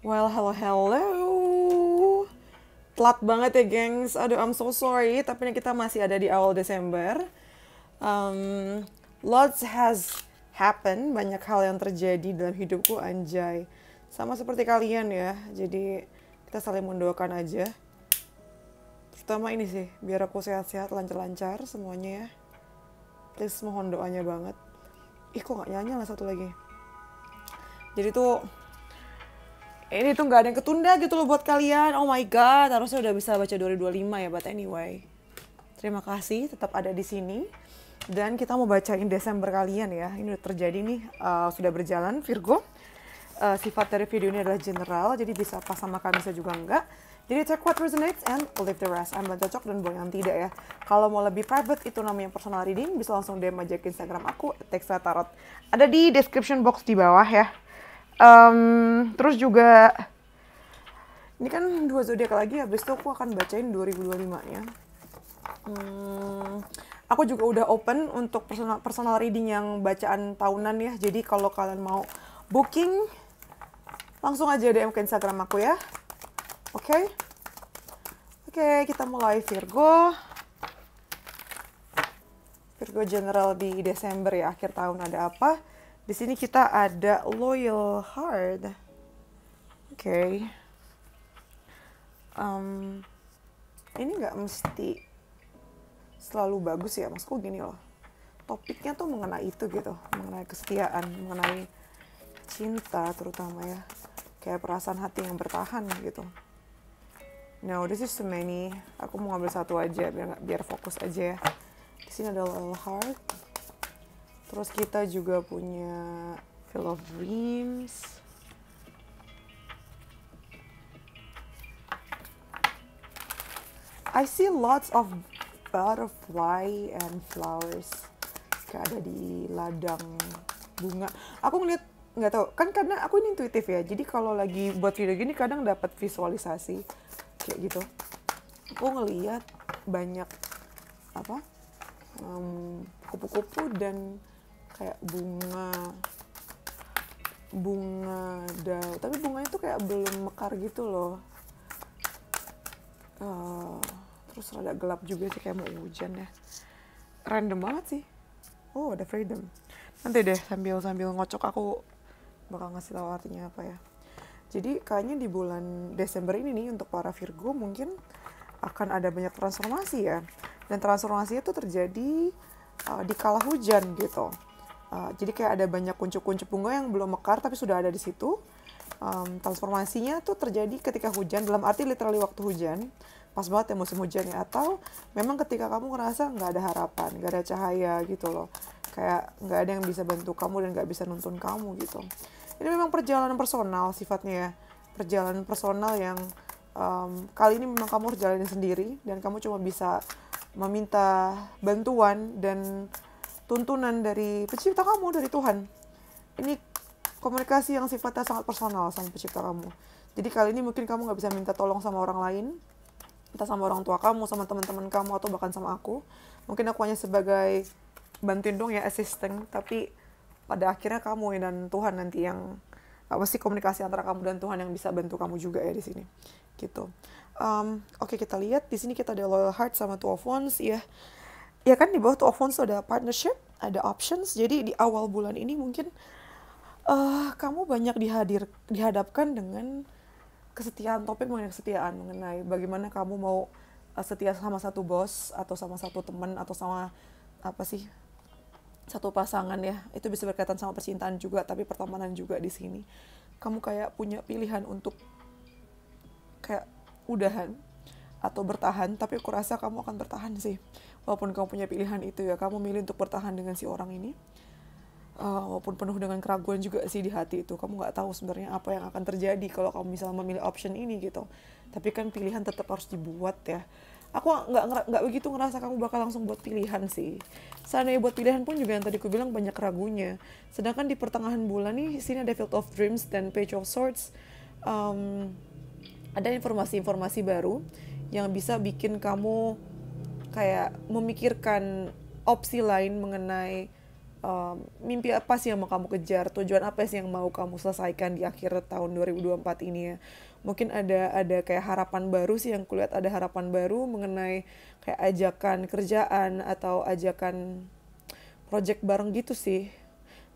Well, hello. Telat banget ya, gengs. Aduh, I'm so sorry. Tapi ini kita masih ada di awal Desember. Um, Lots has happened. Banyak hal yang terjadi dalam hidupku, anjay. Sama seperti kalian ya. Jadi, kita saling mendoakan aja. Terutama ini sih, biar aku sehat-sehat, lancar-lancar semuanya ya. Please, mohon doanya banget. Ih, kok gak nyala satu lagi. Jadi tuh, ini tuh nggak ada yang ketunda gitu loh buat kalian. Oh my god, harusnya udah bisa baca 2025 ya, but anyway. Terima kasih tetap ada di sini. Dan kita mau bacain Desember kalian ya. Ini udah terjadi nih, sudah berjalan Virgo. Sifat dari video ini adalah general, jadi bisa pas sama kami, bisa juga enggak. Jadi take what resonates and leave the rest. Ambil cocok dan buang yang tidak ya. Kalau mau lebih private, itu namanya personal reading, bisa langsung DM aja ke Instagram aku, Teksa Tarot. Ada di description box di bawah ya. Terus juga ini kan 2 zodiak lagi, habis itu aku akan bacain 2025-nya. Aku juga udah open untuk personal reading yang bacaan tahunan ya. Jadi kalau kalian mau booking, langsung aja DM ke Instagram aku ya. Oke? Oke, kita mulai Virgo. Virgo general di Desember ya, akhir tahun ada apa? Di sini kita ada Loyal Heart. Oke. Ini nggak mesti selalu bagus ya, maksudku gini loh. Topiknya tuh mengenai itu gitu, mengenai kesetiaan, mengenai cinta terutama ya. Kayak perasaan hati yang bertahan gitu. No, this is too many. Aku mau ngambil satu aja biar fokus aja ya. Di sini ada Loyal Heart. Terus kita juga punya Field of Dreams. I see lots of butterfly and flowers. Kayak ada di ladang bunga. Aku ngeliat, nggak tahu kan karena aku ini intuitif ya. Jadi kalau lagi buat video gini kadang dapat visualisasi kayak gitu. Aku ngeliat banyak apa? Kupu-kupu dan kayak bunga daun, tapi bunganya tuh kayak belum mekar gitu loh. Terus rada gelap juga sih, kayak mau hujan ya. Random banget sih. Oh, ada freedom. Nanti deh sambil ngocok aku bakal ngasih tahu artinya apa ya. Jadi kayaknya di bulan Desember ini nih untuk para Virgo mungkin akan ada banyak transformasi ya. Dan transformasi itu terjadi di kala hujan gitu. Jadi kayak ada banyak kuncup-kuncup bunga yang belum mekar tapi sudah ada di situ. Transformasinya tuh terjadi ketika hujan, dalam arti literally waktu hujan. Pas banget ya musim hujan ya. Atau memang ketika kamu ngerasa nggak ada harapan, nggak ada cahaya gitu loh. Kayak nggak ada yang bisa bantu kamu dan nggak bisa nuntun kamu gitu. Ini memang perjalanan personal sifatnya ya. Perjalanan personal yang kali ini memang kamu harus jalanin sendiri. Dan kamu cuma bisa meminta bantuan dan tuntunan dari pencipta kamu, dari Tuhan. Ini komunikasi yang sifatnya sangat personal sama pencipta kamu. Jadi kali ini mungkin kamu gak bisa minta tolong sama orang lain, entah sama orang tua kamu, sama teman-teman kamu, atau bahkan sama aku. Mungkin aku hanya sebagai bantuin dong ya, assistant. Tapi pada akhirnya kamu dan Tuhan nanti yang pasti komunikasi antara kamu dan Tuhan yang bisa bantu kamu juga ya di sini. Gitu. Oke, kita lihat di sini kita ada Loyal Heart sama Two of Wands ya. Ya kan di bawah Two of Wands ada partnership, ada options. Jadi di awal bulan ini mungkin kamu banyak dihadapkan dengan kesetiaan, topik mengenai kesetiaan, mengenai bagaimana kamu mau setia sama satu bos atau sama satu teman atau sama apa sih, satu pasangan ya. Itu bisa berkaitan sama percintaan juga, tapi pertemanan juga di sini. Kamu kayak punya pilihan untuk kayak udahan atau bertahan, tapi aku rasa kamu akan bertahan sih. Walaupun kamu punya pilihan itu ya, kamu milih untuk bertahan dengan si orang ini. Walaupun penuh dengan keraguan juga sih di hati itu. Kamu gak tahu sebenarnya apa yang akan terjadi kalau kamu misalnya memilih option ini gitu. Tapi kan pilihan tetap harus dibuat ya. Aku nggak begitu ngerasa kamu bakal langsung buat pilihan sih. Seandainya buat pilihan pun juga yang tadi aku bilang banyak ragunya. Sedangkan di pertengahan bulan nih, sini ada Field of Dreams dan Page of Swords. Ada informasi-informasi baru yang bisa bikin kamu kayak memikirkan opsi lain mengenai mimpi apa sih yang mau kamu kejar, tujuan apa sih yang mau kamu selesaikan di akhir tahun 2024 ini ya. Mungkin ada kayak harapan baru sih, yang kulihat ada harapan baru mengenai kayak ajakan kerjaan atau ajakan project bareng gitu sih.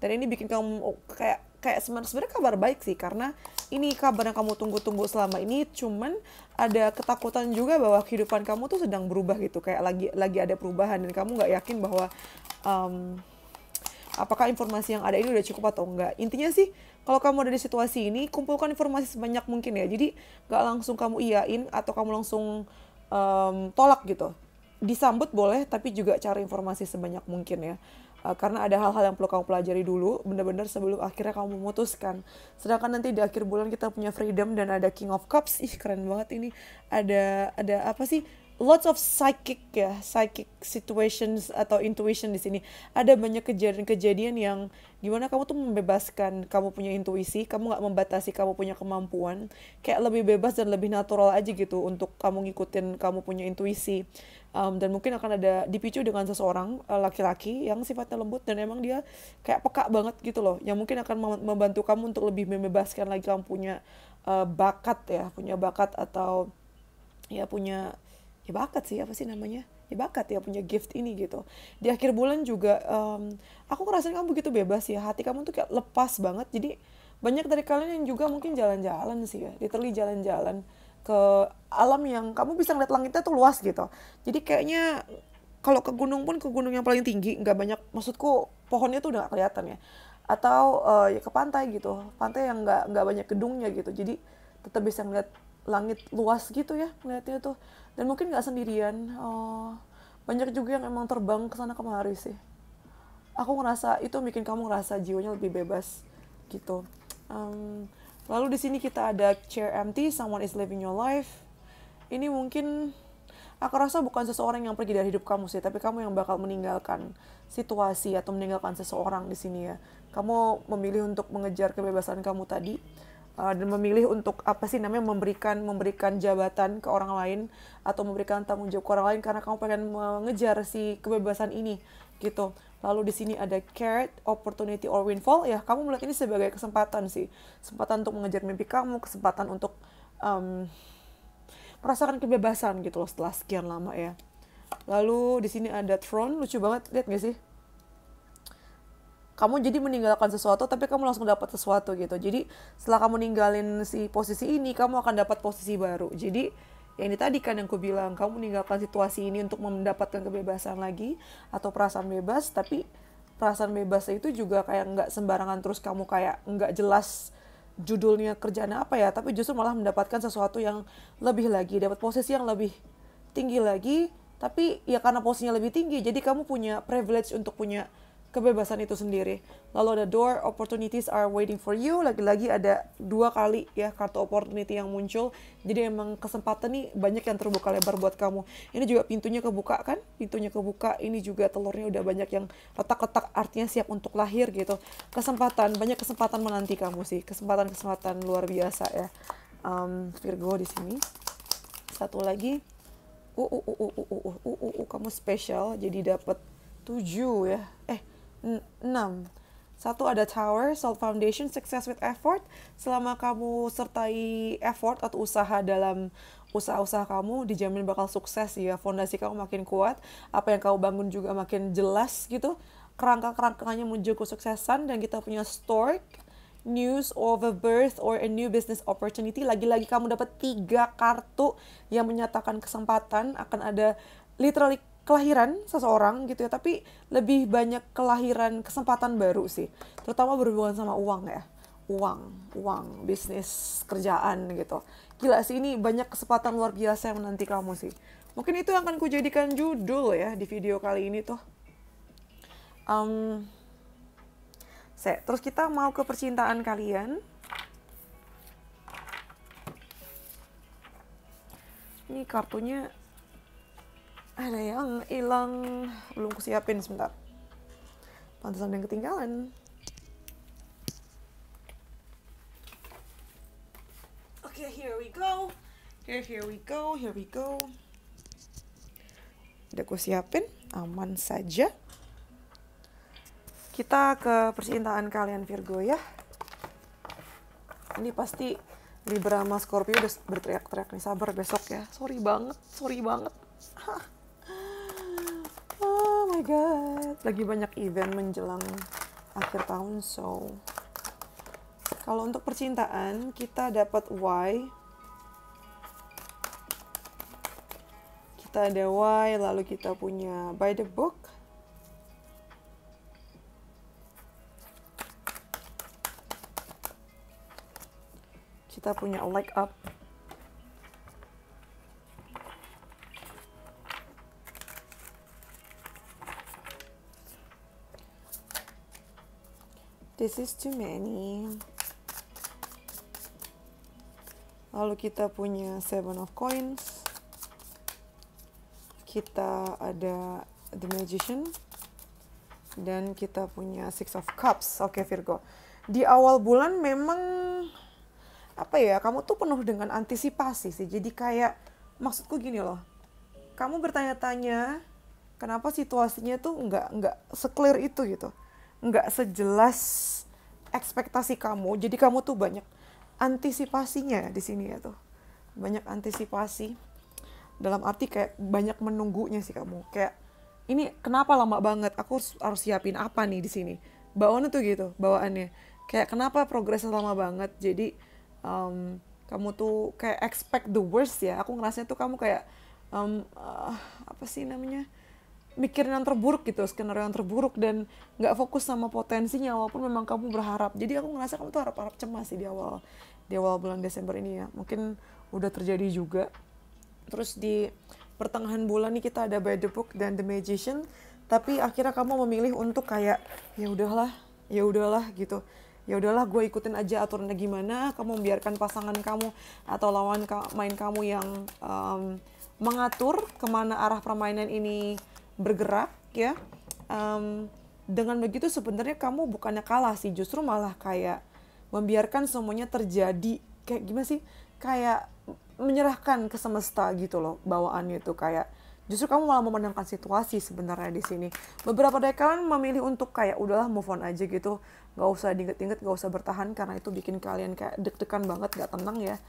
Dan ini bikin kamu kayak kayak sebenarnya kabar baik sih, karena ini kabar yang kamu tunggu-tunggu selama ini. Cuman ada ketakutan juga bahwa kehidupan kamu tuh sedang berubah gitu, kayak lagi ada perubahan, dan kamu nggak yakin bahwa apakah informasi yang ada ini udah cukup atau enggak. Intinya sih, kalau kamu ada di situasi ini, kumpulkan informasi sebanyak mungkin ya. Jadi nggak langsung kamu iyain atau kamu langsung tolak gitu. Disambut boleh, tapi juga cari informasi sebanyak mungkin ya. Karena ada hal-hal yang perlu kamu pelajari dulu, benar-benar sebelum akhirnya kamu memutuskan. Sedangkan nanti di akhir bulan kita punya Freedom dan ada King of Cups. Ih, keren banget ini. Ada apa sih? Lots of psychic situations atau intuition di sini. Ada banyak kejadian-kejadian yang dimana kamu tuh membebaskan kamu punya intuisi, kamu nggak membatasi kamu punya kemampuan, kayak lebih bebas dan lebih natural aja gitu untuk kamu ngikutin kamu punya intuisi. Dan mungkin akan ada dipicu dengan seseorang laki-laki yang sifatnya lembut dan emang dia kayak peka banget gitu loh, yang mungkin akan membantu kamu untuk lebih membebaskan lagi kamu punya bakat ya, punya bakat atau ya punya ya bakat sih, apa sih namanya, ya bakat ya, punya gift ini gitu. Di akhir bulan juga aku ngerasain kamu begitu bebas ya, hati kamu tuh kayak lepas banget. Jadi banyak dari kalian yang juga mungkin jalan-jalan sih ya, literally jalan-jalan ke alam yang kamu bisa ngeliat langitnya tuh luas gitu. Jadi kayaknya kalau ke gunung pun ke gunung yang paling tinggi, nggak banyak, maksudku pohonnya tuh udah gak kelihatan ya. Atau ya ke pantai gitu, pantai yang nggak banyak gedungnya gitu. Jadi tetap bisa ngeliat langit luas gitu ya ngeliatnya tuh. Dan mungkin nggak sendirian, banyak juga yang emang terbang ke sana kemari sih. Aku ngerasa itu bikin kamu ngerasa jiwanya lebih bebas gitu. Lalu di sini kita ada chair empty, someone is living your life. Ini mungkin aku rasa bukan seseorang yang pergi dari hidup kamu sih, tapi kamu yang bakal meninggalkan situasi atau meninggalkan seseorang di sini ya. Kamu memilih untuk mengejar kebebasan kamu tadi, dan memilih untuk apa sih namanya, memberikan jabatan ke orang lain atau memberikan tanggung jawab ke orang lain karena kamu pengen mengejar si kebebasan ini gitu. Lalu di sini ada carrot, opportunity or windfall ya, kamu melihat ini sebagai kesempatan sih, kesempatan untuk mengejar mimpi kamu, kesempatan untuk merasakan kebebasan gitu loh setelah sekian lama ya. Lalu di sini ada throne, lucu banget, lihat gak sih? Kamu jadi meninggalkan sesuatu tapi kamu langsung dapat sesuatu gitu. Jadi setelah kamu ninggalin si posisi ini, kamu akan dapat posisi baru. Jadi ya ini tadi kan yang aku bilang, kamu meninggalkan situasi ini untuk mendapatkan kebebasan lagi atau perasaan bebas. Tapi perasaan bebas itu juga kayak nggak sembarangan terus kamu kayak nggak jelas judulnya kerjaan apa ya, tapi justru malah mendapatkan sesuatu yang lebih lagi, dapat posisi yang lebih tinggi lagi. Tapi ya karena posisinya lebih tinggi, jadi kamu punya privilege untuk punya kebebasan itu sendiri. Lalu ada door, opportunities are waiting for you. Lagi-lagi ada 2 kali ya kartu opportunity yang muncul. Jadi emang kesempatan nih banyak yang terbuka lebar buat kamu. Ini juga pintunya kebuka kan? Pintunya kebuka. Ini juga telurnya udah banyak yang retak-retak, artinya siap untuk lahir gitu. Kesempatan, banyak kesempatan menanti kamu sih. Kesempatan-kesempatan luar biasa ya. Virgo di sini. Satu lagi. Kamu spesial jadi dapat 7 ya. 6. Satu ada tower, solid foundation, success with effort. Selama kamu sertai effort atau usaha dalam usaha-usaha kamu, dijamin bakal sukses ya. Fondasi kamu makin kuat, apa yang kamu bangun juga makin jelas gitu. Kerangka-kerangkanya menuju kesuksesan. Dan kita punya stork, news of a birth or a new business opportunity. Lagi-lagi kamu dapat 3 kartu yang menyatakan kesempatan akan ada literally kelahiran seseorang gitu ya, tapi lebih banyak kelahiran kesempatan baru sih, terutama berhubungan sama uang ya, uang, bisnis, kerjaan gitu. Gila sih, ini banyak kesempatan luar biasa yang menanti kamu sih. Mungkin itu yang akan kujadikan judul ya di video kali ini tuh. Terus kita mau ke percintaan kalian. Ini kartunya ada yang hilang, belum kusiapin, sebentar. Pantesan yang ketinggalan. Oke, here we go. Udah ku siapin, aman saja. Kita ke percintaan kalian Virgo ya. Ini pasti Libra sama Scorpio udah berteriak-teriak nih, sabar besok ya. Sorry banget. Oh my god, lagi banyak event menjelang akhir tahun, so kalau untuk percintaan kita dapat Y, kita ada Y, lalu kita punya by the book, kita punya like up, this is too many, lalu kita punya Seven of Coins, kita ada The Magician, dan kita punya Six of Cups. Oke Virgo, di awal bulan memang apa ya, kamu tuh penuh dengan antisipasi sih. Jadi kayak, maksudku gini loh, kamu bertanya-tanya kenapa situasinya tuh nggak se-clear itu gitu, nggak sejelas ekspektasi kamu. Jadi kamu tuh banyak antisipasinya di sini ya tuh, banyak antisipasi dalam arti kayak banyak menunggunya sih kamu. Kayak ini kenapa lama banget? Aku harus siapin apa nih di sini? Bawaannya tuh gitu, bawaannya kayak kenapa progresnya lama banget. Jadi kamu tuh kayak expect the worst ya. Aku ngerasanya tuh kamu kayak apa sih namanya, mikirin yang terburuk gitu, skenario yang terburuk, dan nggak fokus sama potensinya walaupun memang kamu berharap. Jadi aku ngerasa kamu tuh harap-harap cemas sih di awal bulan Desember ini ya. Mungkin udah terjadi juga. Terus di pertengahan bulan nih kita ada by the book dan The Magician, tapi akhirnya kamu memilih untuk kayak ya udahlah gitu. Ya udahlah, gue ikutin aja aturannya gimana. Kamu membiarkan pasangan kamu atau lawan main kamu yang mengatur kemana arah permainan ini bergerak ya. Dengan begitu sebenarnya kamu bukannya kalah sih, justru malah kayak membiarkan semuanya terjadi. Kayak gimana sih, kayak menyerahkan ke semesta gitu loh bawaannya tuh. Kayak justru kamu malah memandangkan situasi sebenarnya di sini. Beberapa dari kalian memilih untuk kayak udahlah move on aja gitu, nggak usah diinget-inget, nggak usah bertahan, karena itu bikin kalian kayak deg-degan banget, nggak tenang ya.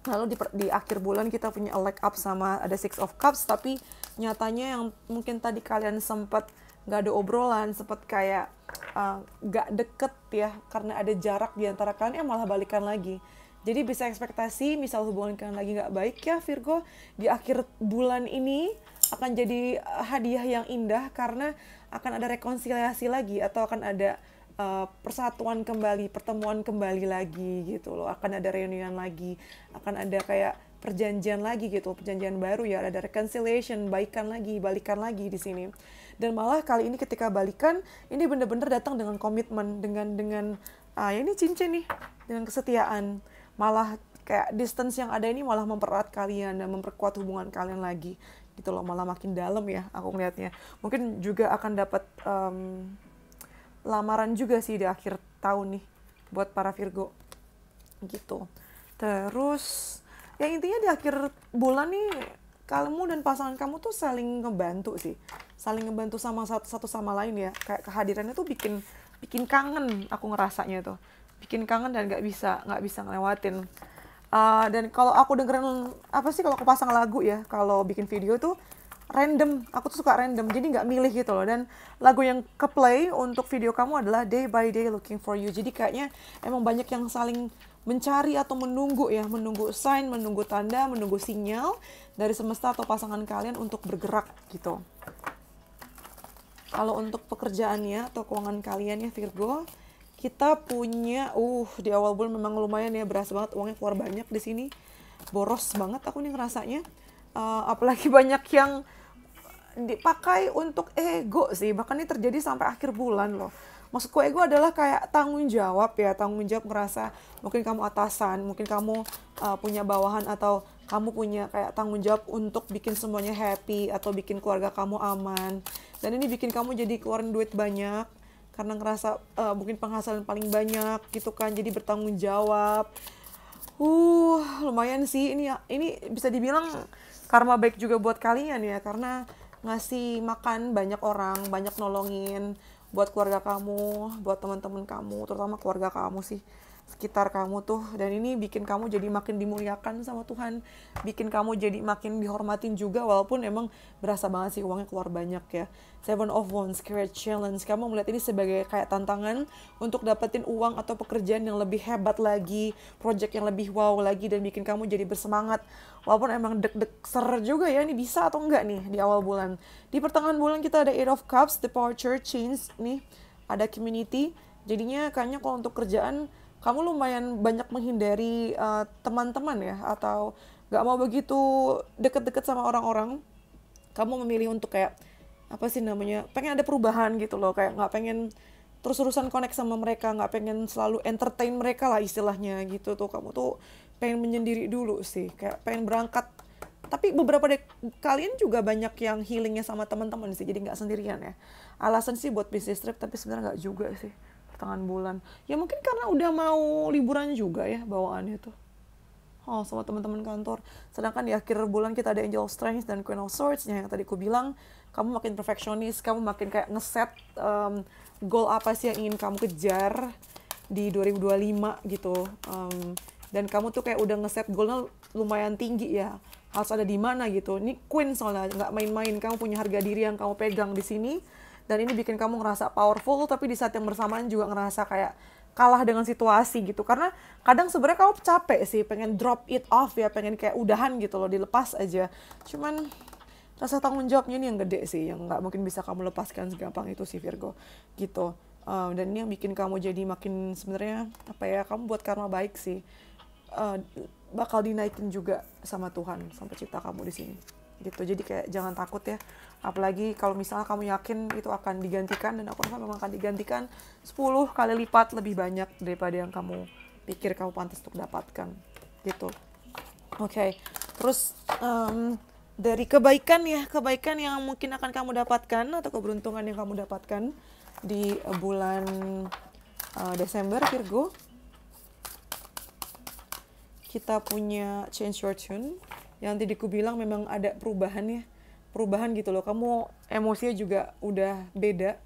Lalu di akhir bulan kita punya a like up sama ada Six of Cups, tapi nyatanya yang mungkin tadi kalian sempat nggak ada obrolan, sempat kayak nggak deket ya karena ada jarak di antara kalian, malah balikan lagi. Jadi bisa ekspektasi misal hubungan kalian lagi nggak baik ya Virgo, di akhir bulan ini akan jadi hadiah yang indah karena akan ada rekonsiliasi lagi atau akan ada persatuan kembali, pertemuan kembali lagi gitu loh. Akan ada reunian lagi, akan ada kayak perjanjian lagi gitu, perjanjian baru ya, ada reconciliation, balikan lagi di sini. Dan malah kali ini ketika balikan, ini bener-bener datang dengan komitmen, dengan ya ini cincin nih, dengan kesetiaan. Malah kayak distance yang ada ini malah mempererat kalian dan memperkuat hubungan kalian lagi gitu loh, malah makin dalam ya aku ngeliatnya. Mungkin juga akan dapat lamaran juga sih di akhir tahun nih buat para Virgo gitu. Terus ya intinya di akhir bulan nih kamu dan pasangan kamu tuh saling ngebantu sih, saling ngebantu sama satu sama lain ya. Kayak kehadirannya tuh bikin kangen, aku ngerasanya tuh bikin kangen dan nggak bisa ngelewatin. Dan kalau aku dengerin apa sih, kalau aku pasang lagu ya, kalau bikin video tuh random, aku tuh suka random, jadi nggak milih gitu loh. Dan lagu yang ke play untuk video kamu adalah Day by Day Looking for You. Jadi kayaknya emang banyak yang saling mencari atau menunggu ya, menunggu sign, menunggu tanda, menunggu sinyal dari semesta atau pasangan kalian untuk bergerak gitu. Kalau untuk pekerjaannya atau keuangan kalian ya Virgo, kita punya di awal bulan memang lumayan ya, berasa banget uangnya keluar banyak di sini. Boros banget aku nih ngerasanya. Apalagi banyak yang dipakai untuk ego sih. Bahkan ini terjadi sampai akhir bulan loh. Maksudku ego adalah kayak tanggung jawab ya. Tanggung jawab ngerasa mungkin kamu atasan, mungkin kamu punya bawahan, atau kamu punya kayak tanggung jawab untuk bikin semuanya happy atau bikin keluarga kamu aman. Dan ini bikin kamu jadi keluarin duit banyak karena ngerasa mungkin penghasilan paling banyak gitu kan, jadi bertanggung jawab. Lumayan sih ini bisa dibilang karma baik juga buat kalian ya, karena ngasih makan banyak orang, banyak nolongin buat keluarga kamu, buat teman-teman kamu, terutama keluarga kamu sih, sekitar kamu tuh. Dan ini bikin kamu jadi makin dimuliakan sama Tuhan, bikin kamu jadi makin dihormatin juga, walaupun emang berasa banget sih uangnya keluar banyak ya. Seven of Wands, Career Challenge, kamu melihat ini sebagai kayak tantangan untuk dapetin uang atau pekerjaan yang lebih hebat lagi, project yang lebih wow lagi, dan bikin kamu jadi bersemangat. Walaupun emang deg-deg ser juga ya, ini bisa atau enggak nih di awal bulan. Di pertengahan bulan kita ada Eight of Cups, Departure, Change nih, ada Community. Jadinya kayaknya kalau untuk kerjaan kamu lumayan banyak menghindari teman-teman ya, atau gak mau begitu deket-deket sama orang-orang. Kamu memilih untuk kayak apa sih namanya, pengen ada perubahan gitu loh, kayak nggak pengen terus-terusan connect sama mereka, nggak pengen selalu entertain mereka lah istilahnya gitu tuh. Kamu tuh pengen menyendiri dulu sih, kayak pengen berangkat. Tapi beberapa kalian juga banyak yang healingnya sama teman-teman sih, jadi nggak sendirian ya. Alasan sih buat business trip, tapi sebenarnya nggak juga sih pertengahan bulan. Ya mungkin karena udah mau liburan juga ya bawaannya tuh. Oh, sama teman-teman kantor. Sedangkan di akhir bulan kita ada Angel of Strength dan Queen of Swords, yang tadi aku bilang, kamu makin perfeksionis, kamu makin kayak ngeset goal apa sih yang ingin kamu kejar di 2025 gitu. Dan kamu tuh kayak udah ngeset goalnya lumayan tinggi ya, harus ada di mana gitu. Ini Queen soalnya, nggak main-main, kamu punya harga diri yang kamu pegang di sini. Dan ini bikin kamu ngerasa powerful, tapi di saat yang bersamaan juga ngerasa kayak kalah dengan situasi gitu. Karena kadang sebenarnya kamu capek sih, pengen drop it off ya, pengen kayak udahan gitu loh, dilepas aja. Cuman rasa tanggung jawabnya ini yang gede sih, yang nggak mungkin bisa kamu lepaskan segampang itu sih Virgo gitu. Dan ini yang bikin kamu jadi makin sebenarnya apa ya, kamu buat karma baik sih. Bakal dinaikin juga sama Tuhan, sama pencipta kamu di sini gitu. Jadi kayak jangan takut ya, apalagi kalau misalnya kamu yakin itu akan digantikan, dan aku rasa memang akan digantikan 10 kali lipat lebih banyak daripada yang kamu pikir kamu pantas untuk dapatkan gitu. Oke. Terus dari kebaikan ya, kebaikan yang mungkin akan kamu dapatkan atau keberuntungan yang kamu dapatkan di bulan Desember Virgo, kita punya Change Your Tune. Yang tadi aku bilang memang ada perubahan ya, perubahan gitu loh. Kamu emosinya juga udah beda.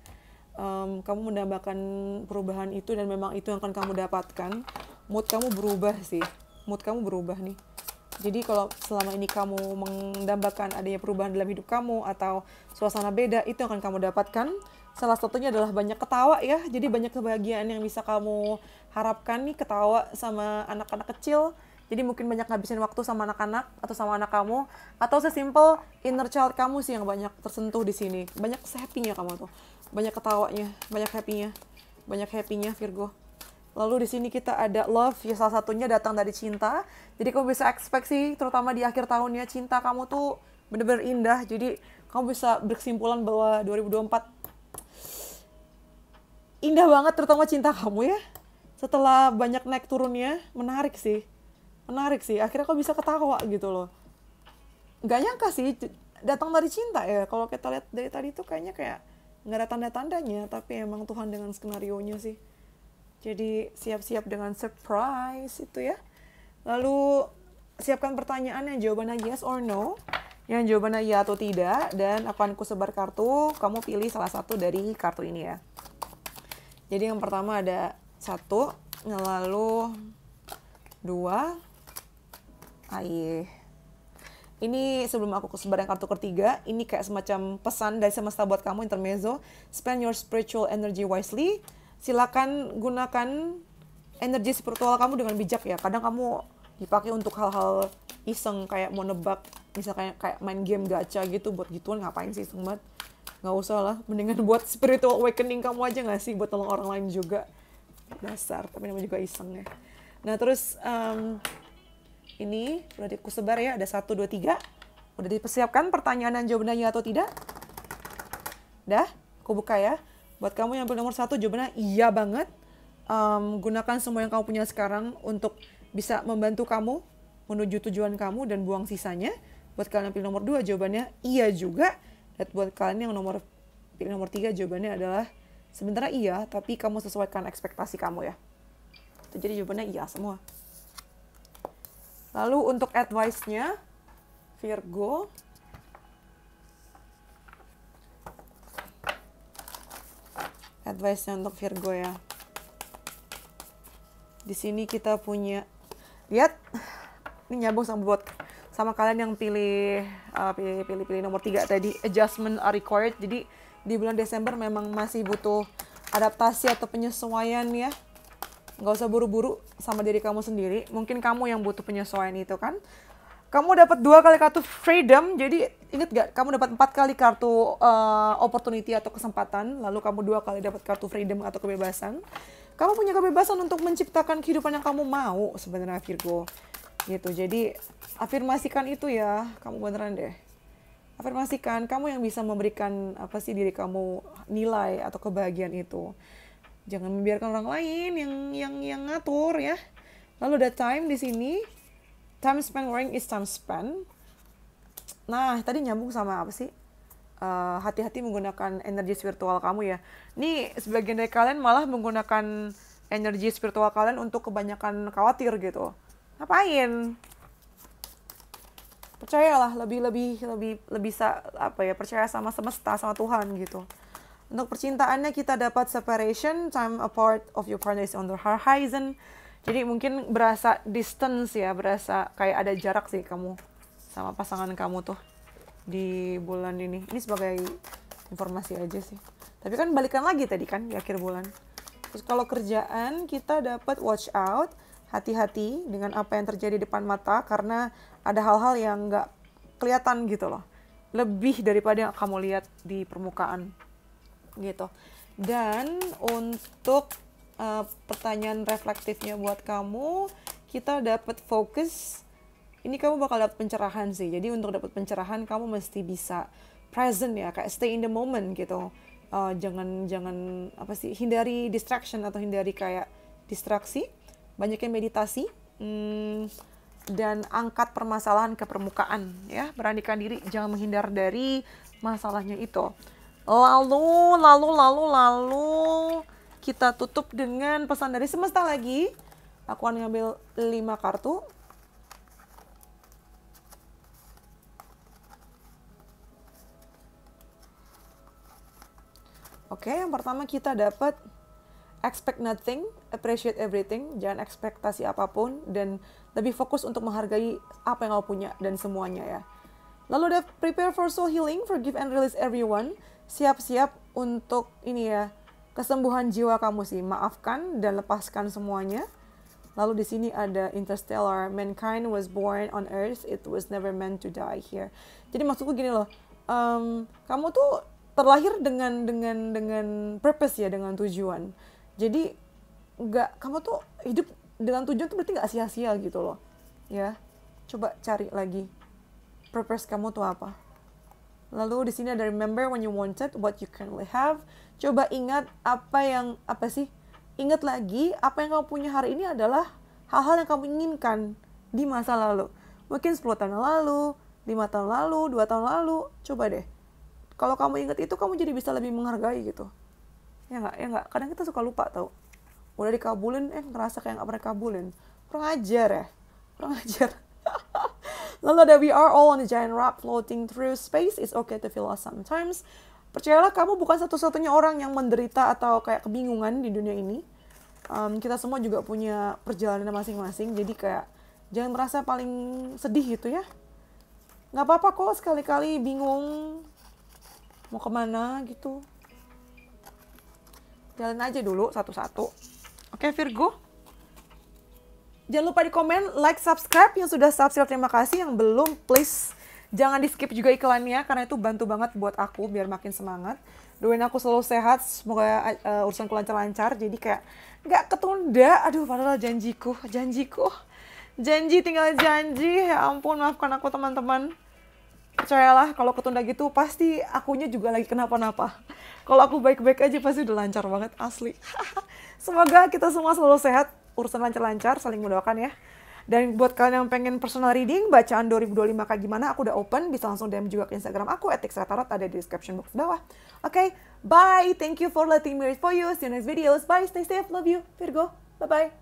Kamu mendambakan perubahan itu, dan memang itu yang akan kamu dapatkan. Mood kamu berubah sih, mood kamu berubah nih. Jadi kalau selama ini kamu mendambakan adanya perubahan dalam hidup kamu atau suasana beda, itu yang akan kamu dapatkan. Salah satunya adalah banyak ketawa ya. Jadi banyak kebahagiaan yang bisa kamu harapkan nih, ketawa sama anak-anak kecil. Jadi mungkin banyak ngabisin waktu sama anak-anak atau sama anak kamu, atau sesimpel inner child kamu sih yang banyak tersentuh di sini. Banyak happy-nya kamu tuh, banyak ketawanya, banyak happy-nya Virgo. Lalu di sini kita ada love, ya salah satunya datang dari cinta. Jadi kamu bisa expect sih, terutama di akhir tahunnya, cinta kamu tuh bener-bener indah. Jadi kamu bisa berkesimpulan bahwa 2024 indah banget, terutama cinta kamu ya. Setelah banyak naik turunnya, menarik sih. Akhirnya kau bisa ketawa gitu loh. Gak nyangka sih datang dari cinta ya. Kalau kita lihat dari tadi tuh kayaknya kayak nggak ada tanda-tandanya, tapi emang Tuhan dengan skenario-nya sih. Jadi siap-siap dengan surprise itu ya. Lalu siapkan pertanyaan yang jawabannya yes or no, yang jawabannya ya atau tidak, dan akan ku sebar kartu. Kamu pilih salah satu dari kartu ini ya. Jadi yang pertama ada 1, lalu 2. Ini sebelum aku sebarkan kartu ketiga, ini kayak semacam pesan dari semesta buat kamu, intermezzo. Spend your spiritual energy wisely. Silakan gunakan energi spiritual kamu dengan bijak ya. Kadang kamu dipakai untuk hal-hal iseng, kayak mau nebak, misalnya kayak main game gacha gitu. Buat gituan ngapain sih, iseng banget. Nggak usah lah, mendingan buat spiritual awakening kamu aja nggak sih, buat tolong orang lain juga. Dasar, tapi namanya juga iseng ya. Nah terus ini udah kusebar ya, ada 1, 2, 3. Udah dipersiapkan pertanyaan dan jawabannya atau tidak? Dah, aku buka ya. Buat kamu yang pilih nomor 1, jawabannya iya banget. Gunakan semua yang kamu punya sekarang untuk bisa membantu kamu menuju tujuan kamu, dan buang sisanya. Buat kalian yang pilih nomor 2, jawabannya iya juga. Dan buat kalian yang pilih nomor 3, jawabannya adalah sebenarnya iya, tapi kamu sesuaikan ekspektasi kamu ya. Jadi jawabannya iya semua. Lalu untuk advice-nya, Virgo, advice-nya untuk Virgo ya. Di sini kita punya, lihat, ini nyambung sama kalian yang pilih nomor 3 tadi, adjustment are required. Jadi di bulan Desember memang masih butuh adaptasi atau penyesuaian ya. Nggak usah buru-buru sama diri kamu sendiri. Mungkin kamu yang butuh penyesuaian itu kan. Kamu dapat 2 kali kartu freedom, jadi ingat gak? Kamu dapat 4 kali kartu opportunity atau kesempatan, lalu kamu 2 kali dapat kartu freedom atau kebebasan. Kamu punya kebebasan untuk menciptakan kehidupan yang kamu mau sebenarnya Virgo. Gitu, jadi afirmasikan itu ya, kamu beneran deh. Afirmasikan, kamu yang bisa memberikan diri kamu nilai atau kebahagiaan itu. Jangan membiarkan orang lain yang ngatur ya. Lalu ada time di sini. Time spent worrying is time spent. Nah, tadi nyambung sama apa sih? Hati-hati menggunakan energi spiritual kamu ya. Nih, sebagian dari kalian malah menggunakan energi spiritual kalian untuk kebanyakan khawatir gitu. Ngapain? Percayalah, lebih percaya sama semesta, sama Tuhan gitu. Untuk percintaannya kita dapat separation, time apart of your partner is on the horizon. Jadi mungkin berasa distance ya, berasa kayak ada jarak sih kamu sama pasangan kamu tuh di bulan ini. Ini sebagai informasi aja sih. Tapi kan balikan lagi tadi kan di akhir bulan. Terus kalau kerjaan kita dapat watch out, hati-hati dengan apa yang terjadi di depan mata karena ada hal-hal yang nggak kelihatan gitu loh. Lebih daripada yang kamu lihat di permukaan gitu. Dan untuk pertanyaan reflektifnya buat kamu, kita dapat fokus. Ini kamu bakal dapat pencerahan sih. Jadi untuk dapat pencerahan kamu mesti bisa present ya, kayak stay in the moment gitu. Jangan hindari distraction atau hindari kayak distraksi. Banyaknya meditasi dan angkat permasalahan ke permukaan ya. Beranikan diri, jangan menghindar dari masalahnya itu. Lalu kita tutup dengan pesan dari semesta lagi. Aku akan ngambil 5 kartu. Oke, yang pertama kita dapat expect nothing, appreciate everything. Jangan ekspektasi apapun dan lebih fokus untuk menghargai apa yang kau punya dan semuanya ya. Lalu ada prepare for soul healing, forgive and release everyone. Siap-siap untuk ini ya, kesembuhan jiwa kamu sih, maafkan dan lepaskan semuanya. Lalu di sini ada interstellar, mankind was born on earth, it was never meant to die here. Jadi maksudku gini loh, kamu tuh terlahir dengan purpose ya, dengan tujuan. Jadi kamu tuh hidup dengan tujuan tuh berarti nggak sia-sia gitu loh, ya. Coba cari lagi purpose kamu tuh apa. Lalu di sini ada remember when you wanted what you currently have. Coba ingat ingat lagi apa yang kamu punya hari ini adalah hal-hal yang kamu inginkan di masa lalu. Mungkin 10 tahun lalu, 5 tahun lalu, 2 tahun lalu. Coba deh. Kalau kamu ingat itu, kamu jadi bisa lebih menghargai gitu. Ya nggak? Kadang kita suka lupa tau. Udah dikabulin, ngerasa kayak nggak pernah kabulin. Kurang ajar. Lalu ada we are all on a giant rock floating through space. It's okay to feel lost sometimes. Percayalah kamu bukan satu-satunya orang yang menderita atau kayak kebingungan di dunia ini. Kita semua juga punya perjalanan masing-masing. Jadi kayak jangan merasa paling sedih gitu ya. Nggak apa-apa kok sekali-kali bingung mau kemana gitu. Jalan aja dulu satu-satu. Oke Virgo. Jangan lupa di komen, like, subscribe. Yang sudah subscribe terima kasih. Yang belum please jangan di skip juga iklannya karena itu bantu banget buat aku biar makin semangat. Doain aku selalu sehat, semoga urusanku lancar-lancar. Jadi kayak nggak ketunda. Aduh padahal janjiku. Janji tinggal janji. Ya ampun maafkan aku teman-teman. Percayalah kalau ketunda gitu pasti akunya juga lagi kenapa-napa. Kalau aku baik-baik aja pasti udah lancar banget asli. Semoga kita semua selalu sehat. Urusan lancar-lancar, saling mendoakan ya. Dan buat kalian yang pengen personal reading, bacaan 2025 kayak gimana, aku udah open. Bisa langsung DM juga ke Instagram aku, @xratarot, ada di description box bawah. Oke, bye. Thank you for letting me read for you. See you next videos. Bye, stay safe, love you. Virgo, bye-bye.